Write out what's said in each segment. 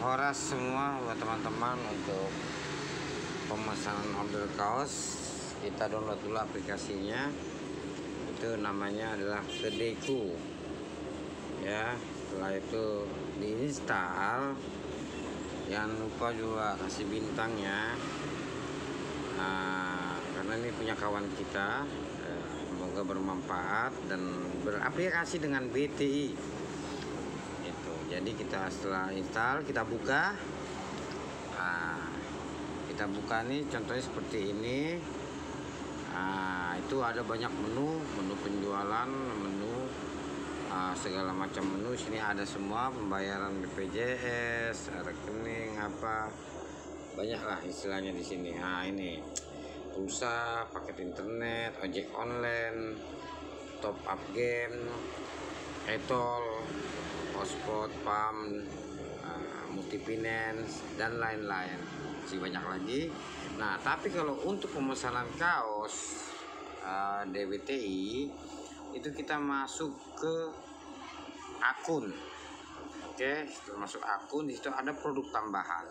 horas semua buat teman-teman untuk pemesanan order kaos. Kita download dulu aplikasinya, itu namanya adalah Kedeku ya. Setelah itu diinstal, jangan lupa juga kasih bintangnya, karena ini punya kawan kita. Semoga bermanfaat dan beraplikasi dengan BTI itu. Jadi kita setelah install, kita buka. Kita buka nih, contohnya seperti ini. Itu ada banyak menu penjualan, menu segala macam menu. Sini ada semua, pembayaran BPJS, rekening, apa banyak lah istilahnya di sini. Ini pulsa, paket internet, ojek online, top up game, etol, hotspot, pam, multi finance, dan lain-lain. Masih banyak lagi. Nah, tapi kalau untuk pemesanan kaos DBTI itu kita masuk ke akun. Oke, setelah masuk akun, di situ ada produk tambahan.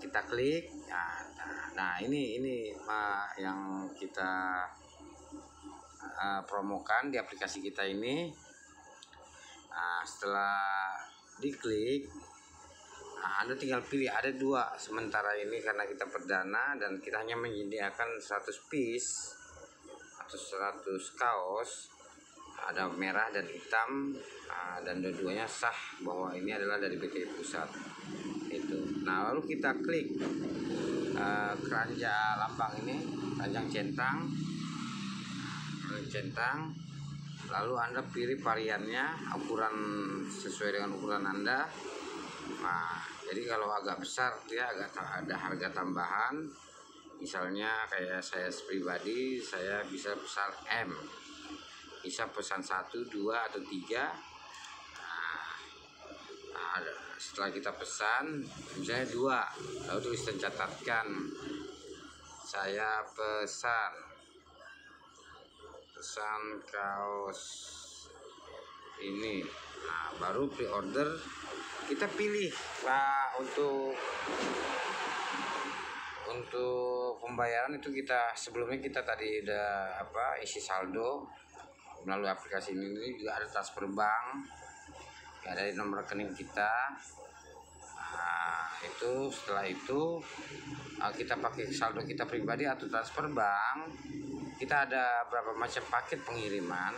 Kita klik. Nah, ini yang kita promokan di aplikasi kita ini. Setelah diklik, Anda tinggal pilih, ada dua sementara ini karena kita perdana dan kita hanya menyediakan 100 piece atau 100 kaos. Ada merah dan hitam, dan dua-duanya sah bahwa ini adalah dari BTI Pusat itu. Nah, lalu kita klik keranjang lambang ini, keranjang centang, lalu Anda pilih variannya, ukuran sesuai dengan ukuran Anda. Nah, jadi kalau agak besar dia agak ada harga tambahan. Misalnya kayak saya pribadi, saya bisa pesan M, bisa pesan 1, 2, atau 3. Setelah kita pesan misalnya 2, lalu tulis dan catatkan, saya pesan kaos ini. Nah, baru pre-order. Kita pilih untuk pembayaran itu sebelumnya kita tadi udah isi saldo melalui aplikasi ini. Juga ada transfer bank ya, dari nomor rekening kita. Itu setelah itu kita pakai saldo kita pribadi atau transfer bank. Kita ada berapa macam paket pengiriman.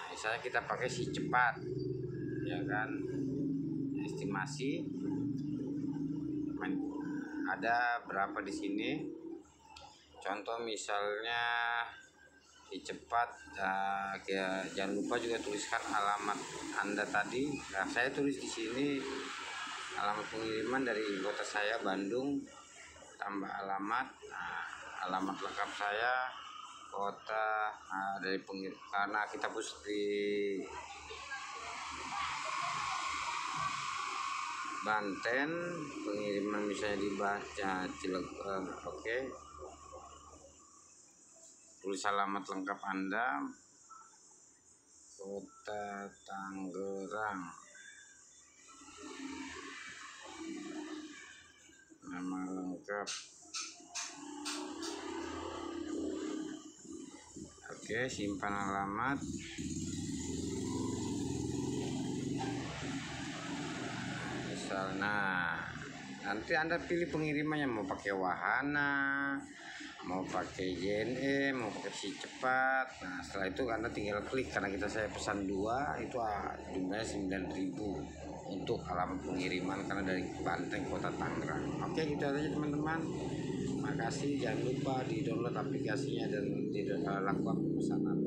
Misalnya kita pakai si cepat, ya kan, estimasi ada berapa di sini. Contoh misalnya si cepat, jangan lupa juga tuliskan alamat Anda tadi. Nah, saya tulis di sini alamat pengiriman dari kota saya Bandung, tambah alamat, alamat lengkap saya kota, dari karena kita push di Banten, pengiriman misalnya dibaca Cilegon. Oke, tulis alamat lengkap Anda, kota Tangerang, nama lengkap. Oke, simpan alamat. Nah, nanti Anda pilih pengirimannya, mau pakai wahana, mau pakai JNE, mau pakai si cepat. Nah, setelah itu Anda tinggal klik, karena saya pesan 2, itu jumlahnya 9.000 untuk alamat pengiriman karena dari Banten kota Tangerang. Oke, gitu aja teman-teman. Makasih, jangan lupa di download aplikasinya dan lakukan pemesanan.